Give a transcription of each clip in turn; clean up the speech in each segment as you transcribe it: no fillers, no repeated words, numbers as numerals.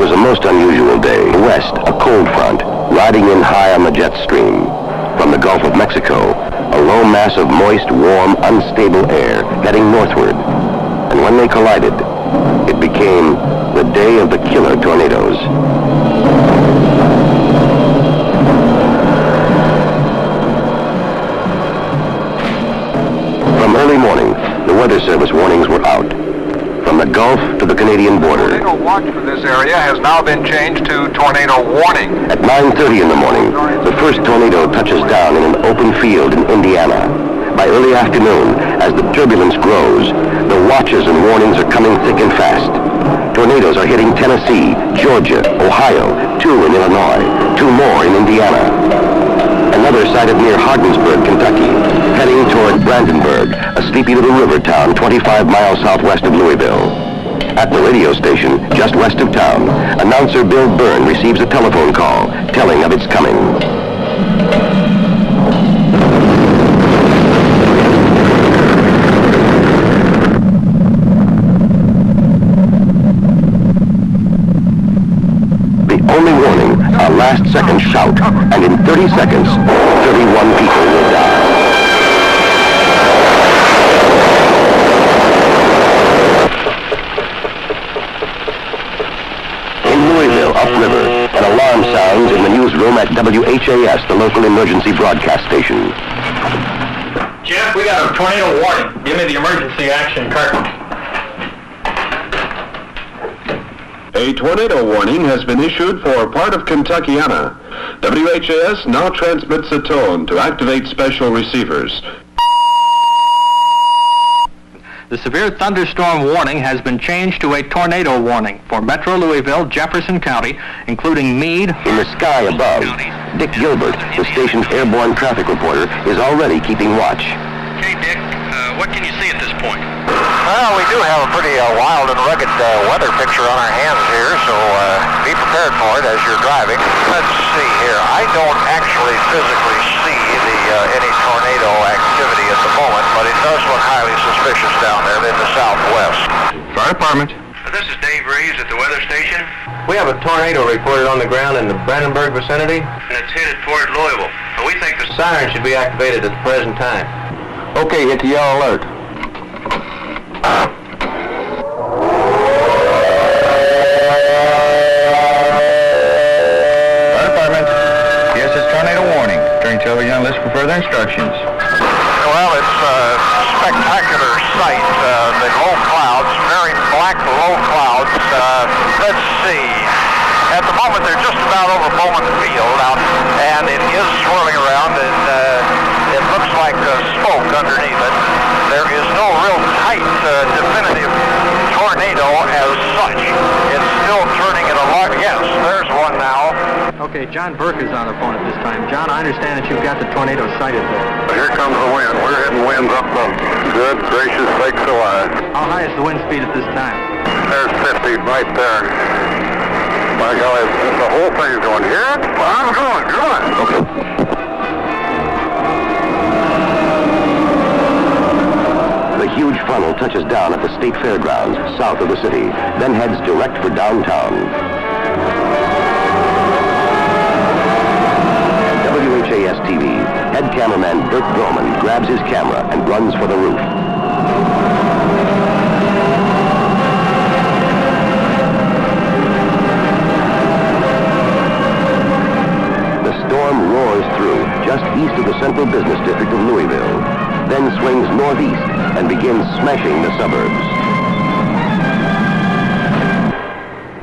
was a most unusual day. West, a cold front, riding in high on the jet stream. From the Gulf of Mexico, a low mass of moist, warm, unstable air heading northward. And when they collided, it became the day of the killer tornadoes. From early morning, the Weather Service warnings were out. From the Gulf to the Canadian border. Tornado watch for this area has now been changed to tornado warning. At 9:30 in the morning, the first tornado touches down in an open field in Indiana. By early afternoon, as the turbulence grows, the watches and warnings are coming thick and fast. Tornadoes are hitting Tennessee, Georgia, Ohio, 2 in Illinois, 2 more in Indiana. Another sighted near Hardensburg, Kentucky, heading toward Brandenburg, a sleepy little river town 25 miles southwest of Louisville. At the radio station, just west of town, announcer Bill Byrne receives a telephone call telling of its coming. Only warning, a last-second shout, and in 30 seconds, 31 people will die. In Louisville, upriver, an alarm sounds in the newsroom at WHAS, the local emergency broadcast station. Jeff, we got a tornado warning. Give me the emergency action curtain. A tornado warning has been issued for part of Kentuckiana. WHAS now transmits a tone to activate special receivers. The severe thunderstorm warning has been changed to a tornado warning for Metro Louisville, Jefferson County, including Meade. In the sky above, Dick Gilbert, the station's airborne traffic reporter, is already keeping watch. Hey, Dick, what can you see at this point? Well, we do have a pretty wild and rugged weather picture on our hands here, so be prepared for it as you're driving. Let's see here. I don't actually physically see any tornado activity at the moment, but it does look highly suspicious down there in the southwest. Fire department. This is Dave Reeves at the weather station. We have a tornado reported on the ground in the Brandenburg vicinity. And it's headed toward Louisville. We think the Siren should be activated at the present time. Okay, hit the yellow alert. Fire department. Yes, it's tornado warning. During television list for further instructions. Well, it's a spectacular sight. The low clouds, very black low clouds. Let's see. At the moment, they're just about over Bowman Field out, and it is swirling around, and it looks like smoke underneath it. There is no real tight, definitive tornado as such. It's still turning at a lot. Yes, there's one now. Okay, John Burke is on the phone at this time. John, I understand that you've got the tornado sighted there. Here comes the wind. We're hitting winds up the good gracious sakes alive. How high is the wind speed at this time? There's 50 right there. My golly, the whole thing's going here. I'm going. Okay. The huge funnel touches down at the state fairgrounds south of the city, then heads direct for downtown. WHAS TV, head cameraman Bert Broman grabs his camera and runs for the roof. The storm roars through just east of the central business district of Louisville, then swings northeast and begins smashing the suburbs.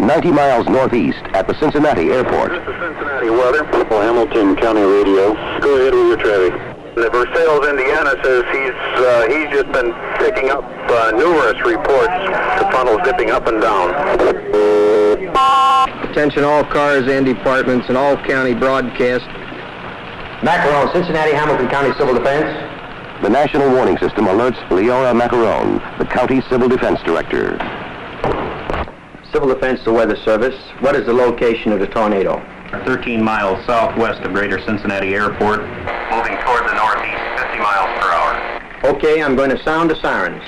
90 miles northeast at the Cincinnati airport. This is Cincinnati weather. Hamilton County Radio. Go ahead with your traffic. The Versailles, Indiana says he's just been picking up numerous reports. The funnel's dipping up and down. Attention all cars and departments and all county broadcast. Macaron, Cincinnati, Hamilton County Civil Defense. The National Warning System alerts Leora Macaron, the county civil defense director. Civil Defense to Weather Service. What is the location of the tornado? 13 miles southwest of Greater Cincinnati Airport. Moving toward the northeast, 50 miles per hour. Okay, I'm going to sound the sirens.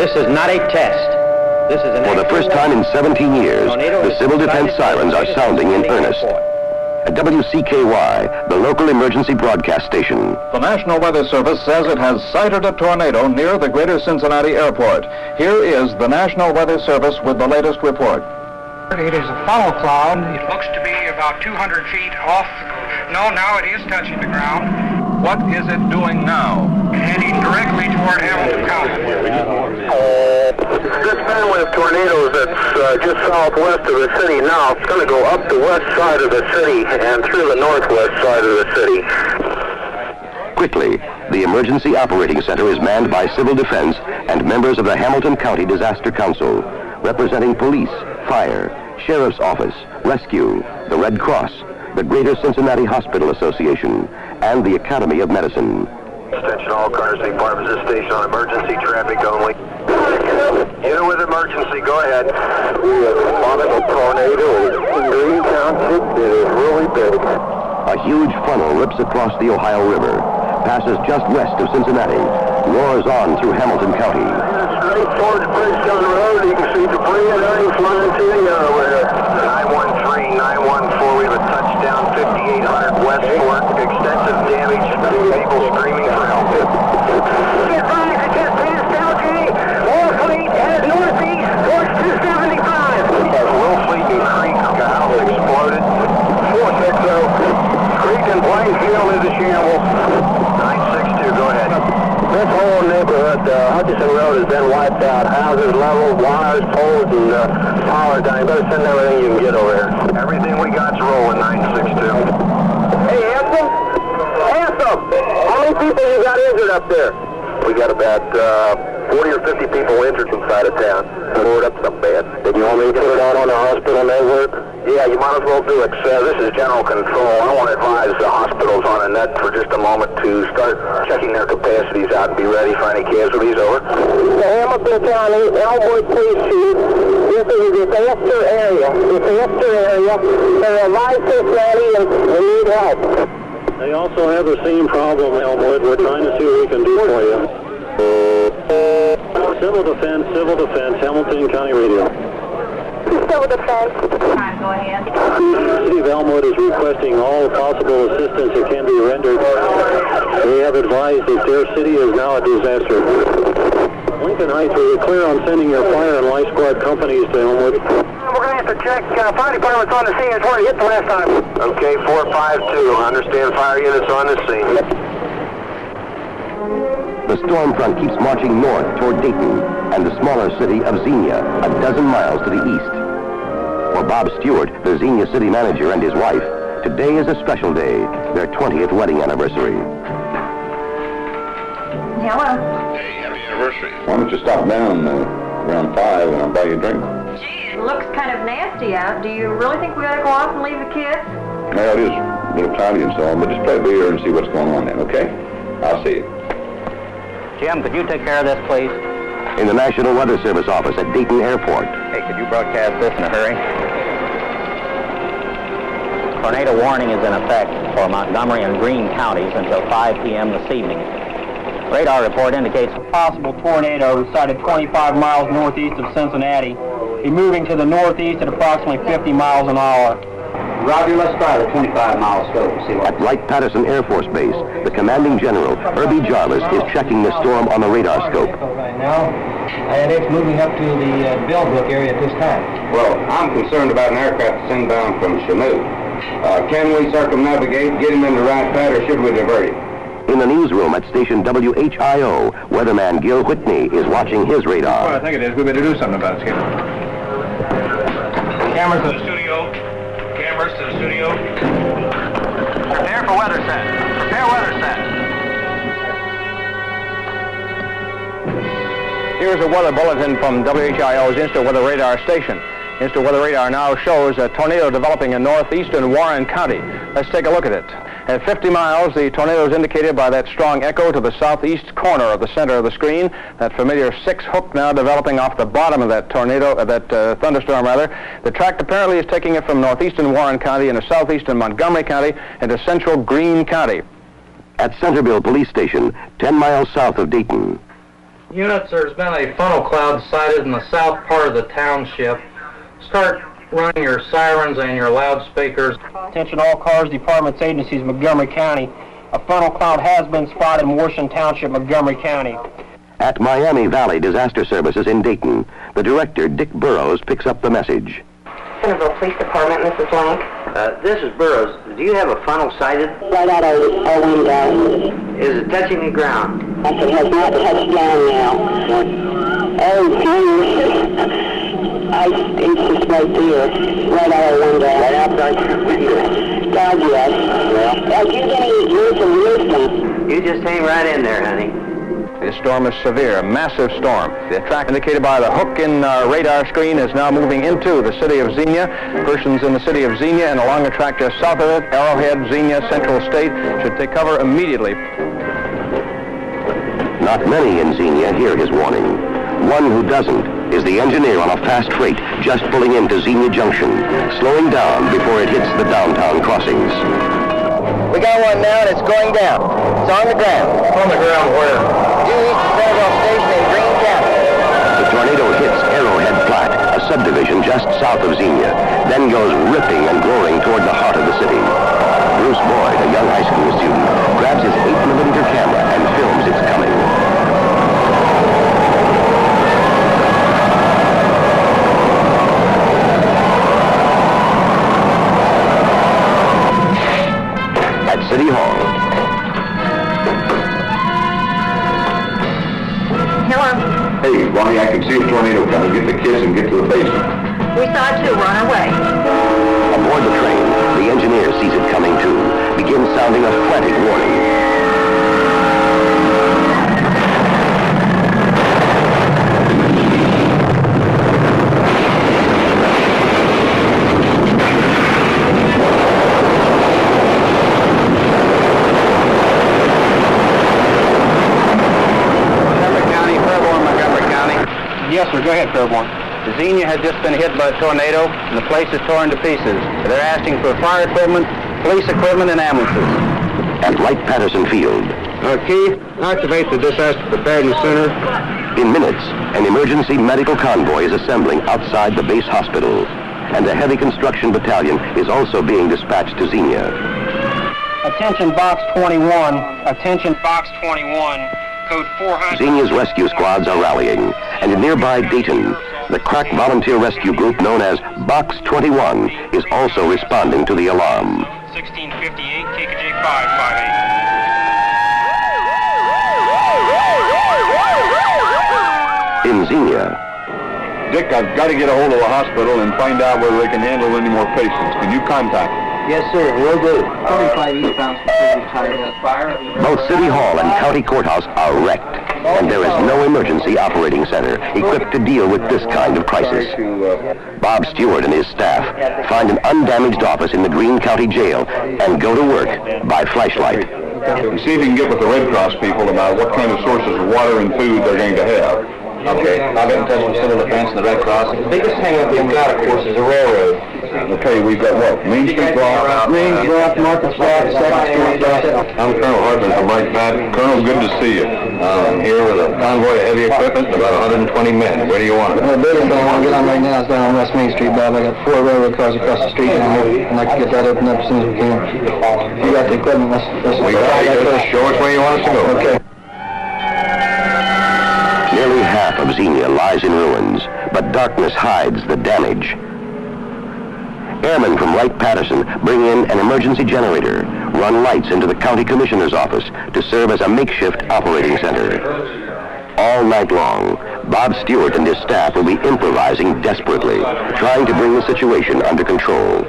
This is not a test. This is an For the first time in 17 years, the civil defense sirens are sounding in earnest. At WCKY, the local emergency broadcast station. The National Weather Service says it has sighted a tornado near the greater Cincinnati airport. Here is the National Weather Service with the latest report. It is a funnel cloud. It looks to be about 200 feet off. No, now it is touching the ground. What is it doing now? Heading directly toward Hamilton County. This family of tornadoes that's just southwest of the city now, it's going to go up the west side of the city and through the northwest side of the city. Quickly, the Emergency Operating Center is manned by civil defense and members of the Hamilton County Disaster Council, representing police, fire, sheriff's office, rescue, the Red Cross, the Greater Cincinnati Hospital Association, and the Academy of Medicine. Attention all cars, departments of station on emergency traffic only. Unit with emergency, go ahead. We have spotted a tornado in Green Township. It is really big. A huge funnel rips across the Ohio River, passes just west of Cincinnati, roars on through Hamilton County. Straight towards Bridgetown Road, you can see debris and everything flying to the over there. 913, 914, we have a touchdown, 5800 West Fork, extensive damage, people screaming for help. Get by, I just passed LG, War Fleet headed northeast towards 275. Will Fleet and Creek, the house exploded. 460, Creek and Plainfield is a shambles. 962, go ahead. This whole neighborhood, Hutchison Road, has been wiped out. Houses leveled, wires, poles, and power down. You better send everything you can get over here. Everything we got's rolling, 962. Hey, Anthem? Anthem! How many people you got injured up there? We got about 40 or 50 people injured inside of town. Board up some bad. Did you want me to put it out on the hospital network? Yeah, you might as well do it. This is general control. I want to advise the hospitals on a net for just a moment to start checking their capacities out and be ready for any casualties. Over. The Hamilton County Elmwood Police Chief, this is a disaster area. They're alive Cincinnati and we need help. They also have the same problem, Elmwood. We're trying to see what we can do for you. Civil Defense, Hamilton County Radio. Civil Defense. Go ahead. The City of Elmwood is requesting all possible assistance that can be rendered. They have advised that their city is now a disaster. Lincoln Heights, we were clear on sending your fire and life squad companies to Elmwood. We're going to have to check. Fire department's on the scene. It's where it hit the last time. Okay, 452. I understand fire units on the scene. The storm front keeps marching north toward Dayton and the smaller city of Xenia, a dozen miles to the east. For Bob Stewart, the Xenia city manager, and his wife, today is a special day, their 20th wedding anniversary. Hello. Hey, happy anniversary. Why don't you stop down around 5 and I'll buy you a drink? Gee, it looks kind of nasty out. Do you really think we ought to go off and leave the kids? Well, it is a little cloudy and so on, but just play it here and see what's going on then, okay? I'll see you. Jim, could you take care of this, please? In the National Weather Service office at Dayton Airport. Hey, could you broadcast this in a hurry? Tornado warning is in effect for Montgomery and Greene counties until 5 p.m. this evening. Radar report indicates a possible tornado sighted 25 miles northeast of Cincinnati, be moving to the northeast at approximately 50 miles an hour. Roger, let's try the 25-mile scope. See what. At Wright-Patterson Air Force Base, the commanding general, Herbie Jarvis, is checking the storm on the radar scope. Right now, and it's moving up to the Bellbrook area at this time. Well, I'm concerned about an aircraft that's inbound from Chanute. Can we circumnavigate, get him into Wright-Pat, or should we divert him? In the newsroom at station WHIO, weatherman Gil Whitney is watching his radar. Well, I think it is. We better do something about it, Skipper. Cameras to the studio. Cameras to the studio. Prepare for weather set. Prepare weather set. Here's a weather bulletin from WHIO's Instant Weather Radar station. Instant Weather Radar now shows a tornado developing in northeastern Warren County. Let's take a look at it. At 50 miles, the tornado is indicated by that strong echo to the southeast corner of the center of the screen. That familiar 6 hook now developing off the bottom of that tornado, thunderstorm rather. The track apparently is taking it from northeastern Warren County into southeastern Montgomery County into central Greene County. At Centerville Police Station, 10 miles south of Dayton. Units, there's been a funnel cloud sighted in the south part of the township. Start running your sirens and your loudspeakers. Attention all cars, departments, agencies, Montgomery County. A funnel cloud has been spotted in Washington Township, Montgomery County. At Miami Valley Disaster Services in Dayton, the director, Dick Burrows, picks up the message. Centerville Police Department, Mrs. Blank. This is Burrows. Do you have a funnel sighted? Right out our window. Is it touching the ground? It has not touched down now. Oh, geez. It's just right there. Right out our window. Right outside your window. God, yes. Well, you're going to use some wisdom. You just hang right in there, honey. This storm is severe, a massive storm. The track indicated by the hook in our radar screen is now moving into the city of Xenia. Persons in the city of Xenia and along the track just south of it, Arrowhead, Xenia, Central State, should take cover immediately. Not many in Xenia hear his warning. One who doesn't is the engineer on a fast freight just pulling into Xenia Junction, slowing down before it hits the downtown crossings. We got one now and it's going down. It's on the ground. On the ground where? Due east of Centerville Station in Greene County. The tornado hits Arrowhead Flat, a subdivision just south of Xenia, then goes ripping and roaring toward the heart of the city. Bruce Boyd, a young high school student, grabs his 8mm camera and films its coming. At City Hall. Hello. Hey, Ronnie, I can see a tornado coming. Get the kids and get to the basement. We saw it too. We're on our way. Aboard the train, the engineer sees it coming too, begins sounding a frantic warning. Yes, sir. Go ahead, Skywarn. Xenia has just been hit by a tornado, and the place is torn to pieces. They're asking for fire equipment, police equipment, and ambulances. At Wright-Patterson Field. Keith, activate the Disaster Preparedness Center. In minutes, an emergency medical convoy is assembling outside the base hospital, and a heavy construction battalion is also being dispatched to Xenia. Attention Box 21. Attention Box 21. Code 400. Xenia's rescue squads are rallying, and in nearby Dayton, the crack volunteer rescue group known as Box 21 is also responding to the alarm. 1658, KKJ 558. In Xenia, Dick, I've got to get a hold of the hospital and find out whether they can handle any more patients. Can you contact them? Yes, sir. Will do. 45 eastbound facility tied up. Fire. both City Hall and County Courthouse are wrecked, and there is no emergency operating center equipped to deal with this kind of crisis. Bob Stewart and his staff find an undamaged office in the Greene County Jail and go to work by flashlight. And see if you can get with the Red Cross people about what kind of sources of water and food they're going to have. Okay, I'll get in touch with Civil Defense and the Red Cross. The biggest hang-up we've got, of course, is the railroad. Okay, we've got what? Main Street Block? Main Block, Market Block, 2nd Street Block. I'm Colonel Hardman from Mike Pat. Colonel, good to see you. I'm here with a convoy of heavy equipment and about 120 men. Where do you want it? The biggest thing I want to get on right now is down on West Main Street, Bob. I got 4 railroad cars across the street down here. I'd like to get that opened up as soon as we can. You got the equipment. Let's we got it. Show us where you want us to go. Okay. Nearly half of Xenia lies in ruins, but darkness hides the damage. Airmen from Wright-Patterson bring in an emergency generator, run lights into the county commissioner's office to serve as a makeshift operating center. All night long, Bob Stewart and his staff will be improvising desperately, trying to bring the situation under control.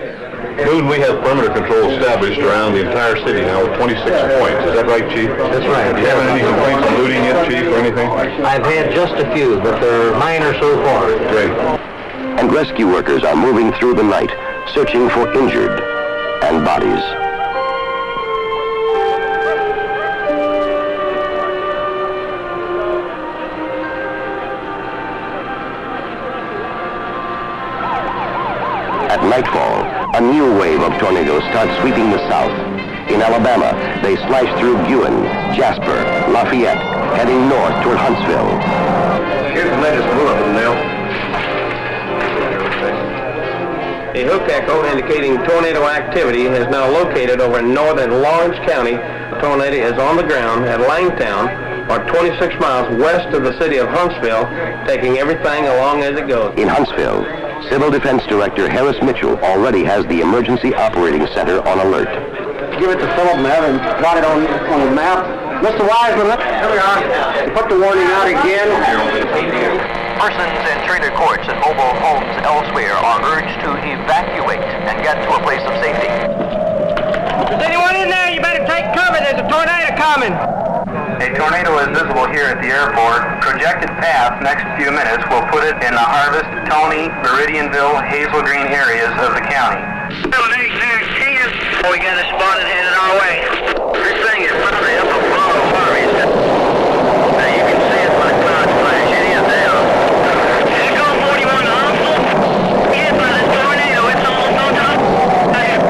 Noon, we have perimeter control established around the entire city now with 26 points. Is that right, Chief? That's right. Do you have any complaints on looting yet, Chief, or anything? I've had just a few, but they're minor so far. Great. And rescue workers are moving through the night, searching for injured and bodies. At nightfall, a new wave of tornadoes starts sweeping the south. In Alabama, they slash through Guin, Jasper, Lafayette, heading north toward Huntsville. Here's the latest bulletin, Neil. A hook echo indicating tornado activity is now located over in northern Lawrence County. The tornado is on the ground at Langtown, or 26 miles west of the city of Huntsville, taking everything along as it goes. In Huntsville, Civil Defense Director Harris Mitchell already has the Emergency Operating Center on alert. Give it to Philip and have him plot it on the map. Mr. Wiseman, here we are. Put the warning out again. Persons in treated courts and mobile homes elsewhere are urged to evacuate and get to a place of safety. If there's anyone in there, you better take cover. There's a tornado coming. A tornado is visible here at the airport. Projected path next few minutes will put it in the Harvest, Tony, Meridianville, Hazel Green areas of the county. We got a spot headed our way. This thing is probably up above the Harvest. Now you can see it when the clouds flash. It is down. Is it going 41 to Huntsville? Yeah, by the tornado. It's almost on top.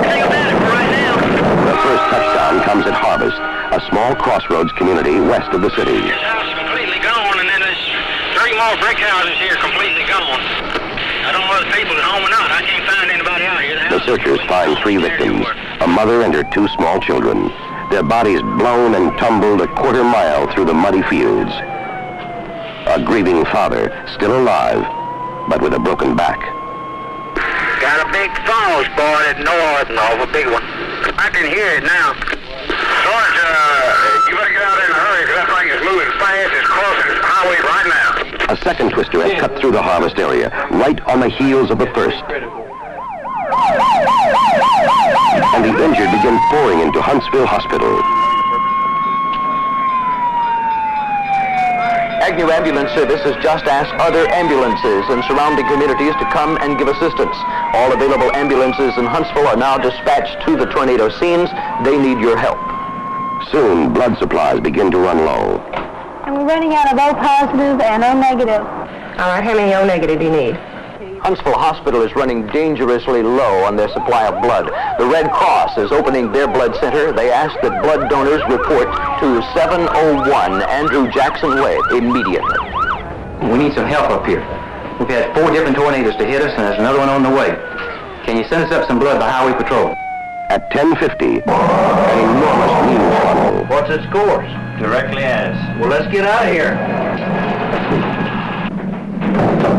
Think about it for right now. The first touchdown comes at Harvest, a small crossroads community west of the city. This house is completely gone, and then there's 3 more brick houses here completely gone. I don't know if people at home or not. I can't find anybody out here. The searchers find 3 victims, a mother and her 2 small children. Their bodies blown and tumbled a quarter mile through the muddy fields. A grieving father, still alive, but with a broken back. Got a big falls board at north and a big one. I can hear it now. Sarge, you better get out there in a hurry because that thing is moving fast. It's crossing the highway right now. A second twister has cut through the Harvest area, right on the heels of the first. And the injured begin pouring into Huntsville Hospital. Agnew Ambulance Service has just asked other ambulances in surrounding communities to come and give assistance. All available ambulances in Huntsville are now dispatched to the tornado scenes. They need your help. Soon, blood supplies begin to run low. And we're running out of O positive and O negative. All right, how many O negative do you need? Huntsville Hospital is running dangerously low on their supply of blood. The Red Cross is opening their blood center. They ask that blood donors report to 701 Andrew Jackson Way immediately. We need some help up here. We've had 4 different tornadoes to hit us, and there's another one on the way. Can you send us up some blood by Highway Patrol? At 10:50, an enormous news funnel. What's its course? Directly at us. Well, let's get out of here.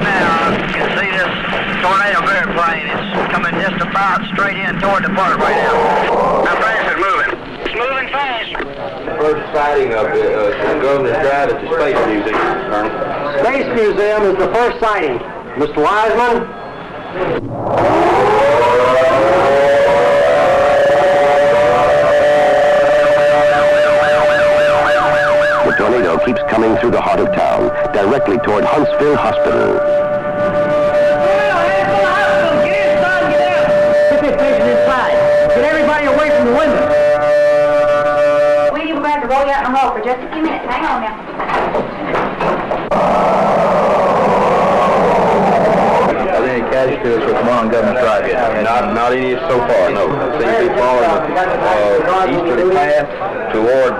Now, you can see this tornado airplane is coming just about straight in toward the park right now. How fast is it moving? It's moving fast. First sighting of the Governor's Drive at the Space Museum, Colonel. Space Museum is the first sighting. Mr. Wiseman? The tornado keeps coming through the heart of town, directly toward Huntsville Hospital. Get this patient inside. Get everybody away from the window. We will have to roll you out in the hall for just a few minutes. Hang on now. Are there any casualties with come on Governor's Drive yet? Not any so far, no. Seem to be following the eastern path toward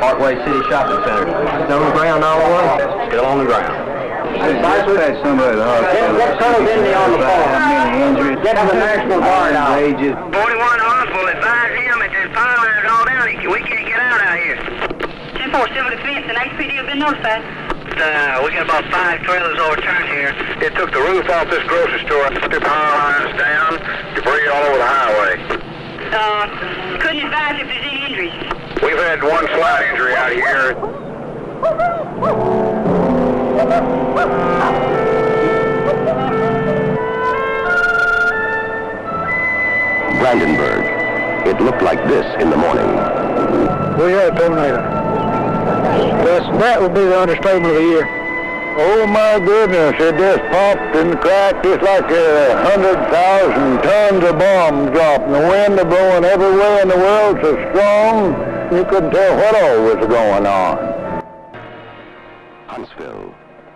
Parkway City Shopping Center. It's on the ground all the way. Still on the ground. Had somebody at the hospital. Get Colonel Denby on the phone. Get the National Guard out. 41 Huntsville, advise him that there's fire lines all down here. We can't get out here. 10-4, Civil Defense and HPD have been notified. We got about 5 trailers overturned here. It took the roof off this grocery store, put the power lines down, debris all over the highway. Couldn't advise if there's any injuries. We've had 1 slight injury out here. Brandenburg. It looked like this in the morning. We had a tornado. That would be the understatement of the year. Oh my goodness, it just popped and cracked just like 100,000 tons of bombs dropped. And the wind was blowing everywhere in the world so strong, you couldn't tell what all was going on. Huntsville.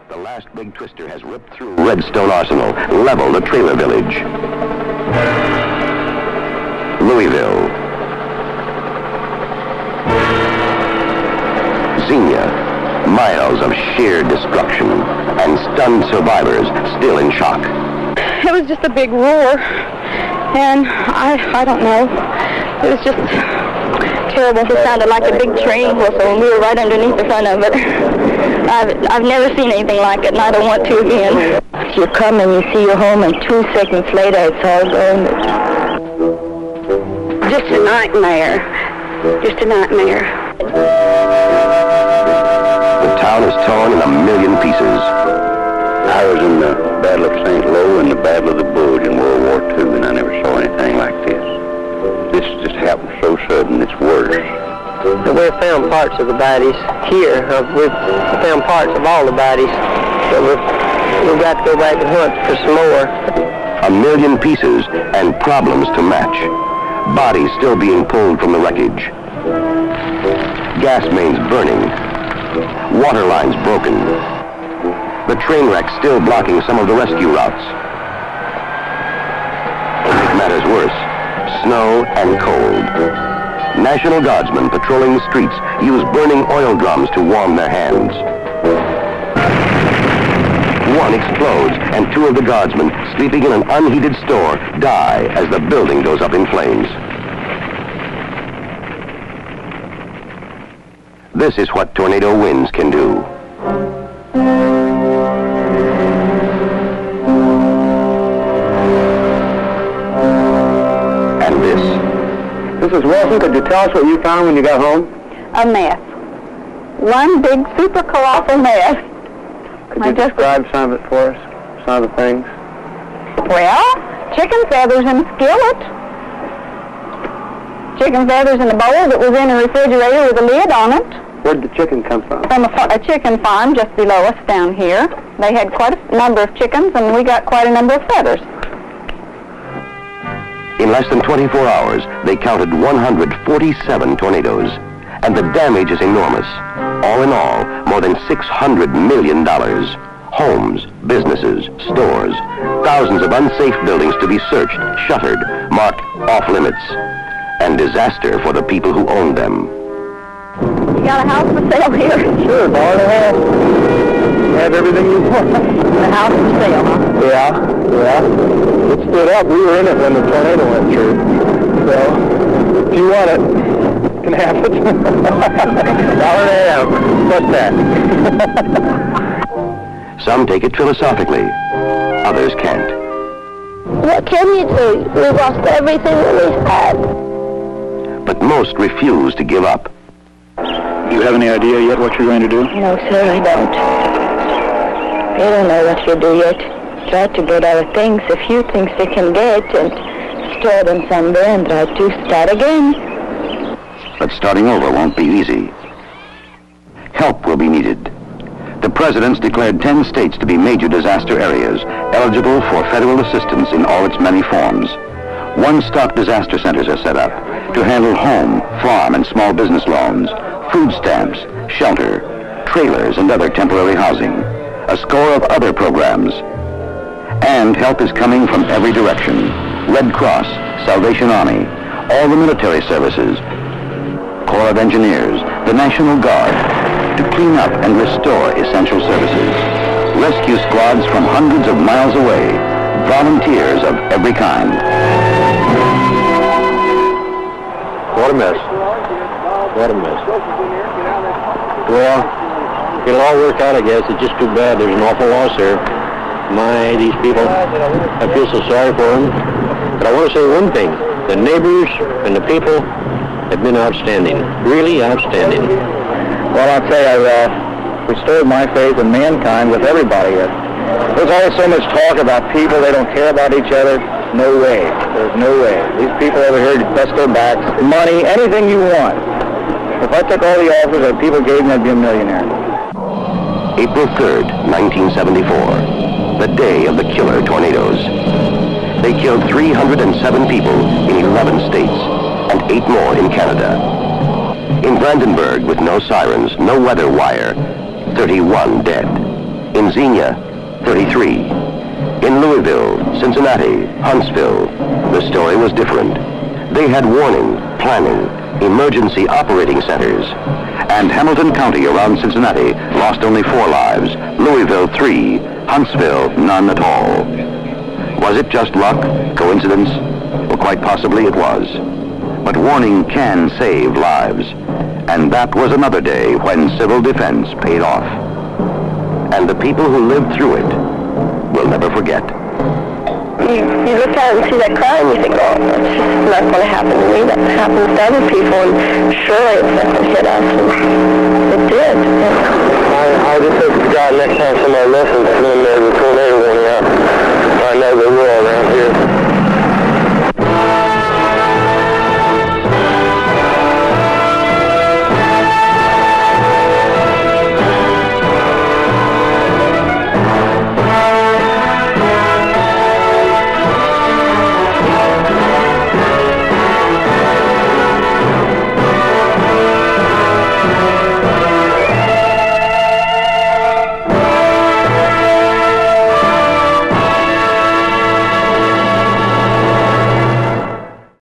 The last big twister has ripped through Redstone Arsenal, leveled a trailer village. Louisville. Xenia. Miles of sheer destruction, and stunned survivors still in shock. It was just a big roar, and I don't know. It was just terrible. It sounded like a big train whistle, and we were right underneath the front of it. I've never seen anything like it, and I don't want to again. You come and you see your home, and 2 seconds later, it's all gone. Just a nightmare. Just a nightmare. The town is torn in a million pieces. I was in the Battle of St. Lo and the Battle of the Bulge in World War II, and I never saw anything like this. This just happened so sudden, it's worse. We've found parts of the bodies here. We've found parts of all the bodies, but we've got to go back and hunt for some more. A million pieces and problems to match. Bodies still being pulled from the wreckage. Gas mains burning. Water lines broken. The train wreck still blocking some of the rescue routes. To make matters worse, snow and cold. National Guardsmen patrolling the streets use burning oil drums to warm their hands. One explodes, and 2 of the Guardsmen sleeping in an unheated store die as the building goes up in flames. This is what tornado winds can do. And this. Mrs. Wilson, could you tell us what you found when you got home? A mess. One big, super colossal mess. Could you describe some of it for us? Some of the things? Well, chicken feathers in a skillet. Chicken feathers in a bowl that was in a refrigerator with a lid on it. Where did the chicken come from? From a chicken farm just below us down here. They had quite a number of chickens, and we got quite a number of feathers. In less than 24 hours, they counted 147 tornadoes, and the damage is enormous. All in all, more than $600 million. Homes, businesses, stores, thousands of unsafe buildings to be searched, shuttered, marked off limits, and disaster for the people who owned them. You got a house for sale here? Sure, barn and half. You have everything you want. A house for sale, huh? Yeah. It stood up. We were in it when the tornado went through. So, if you want it, you can have it. $1.50. What's that? Some take it philosophically. Others can't. What can you do? We lost everything that we had. But most refuse to give up. Do you have any idea yet what you're going to do? No, sir, I don't. I don't know what to do yet. Try to get our things, a few things they can get, and store them somewhere and try to start again. But starting over won't be easy. Help will be needed. The president's declared 10 states to be major disaster areas, eligible for federal assistance in all its many forms. One-stop disaster centers are set up to handle home, farm, and small business loans, food stamps, shelter, trailers, and other temporary housing. A score of other programs. And help is coming from every direction. Red Cross, Salvation Army, all the military services, Corps of Engineers, the National Guard, to clean up and restore essential services. Rescue squads from hundreds of miles away, volunteers of every kind. What a mess. What a mess. Well, it'll all work out, I guess. It's just too bad. There's an awful loss here. My, these people, I feel so sorry for them. But I want to say one thing. The neighbors and the people have been outstanding. Really outstanding. Well, I'll tell you, I've restored my faith in mankind with everybody here. There's always so much talk about people, they don't care about each other. No way. There's no way. These people over here bust their backs. Money, anything you want. If I took all the offers that people gave me, I'd be a millionaire. April 3rd, 1974, the day of the killer tornadoes. They killed 307 people in 11 states and 8 more in Canada. In Brandenburg, with no sirens, no weather wire, 31 dead. In Xenia, 33. In Louisville, Cincinnati, Huntsville, the story was different. They had warning, planning, emergency operating centers, And Hamilton County around Cincinnati lost only 4 lives, Louisville 3, Huntsville none at all. Was it just luck, coincidence? Well, quite possibly it was. But warning can save lives. And that was another day when civil defense paid off. And the people who lived through it will never forget. You look out and see that crime, you think, oh, that's just not going to happen to me. That happens to other people, and surely it's not going to hit us. And it did. I just hope to God next time somebody listens, it's going to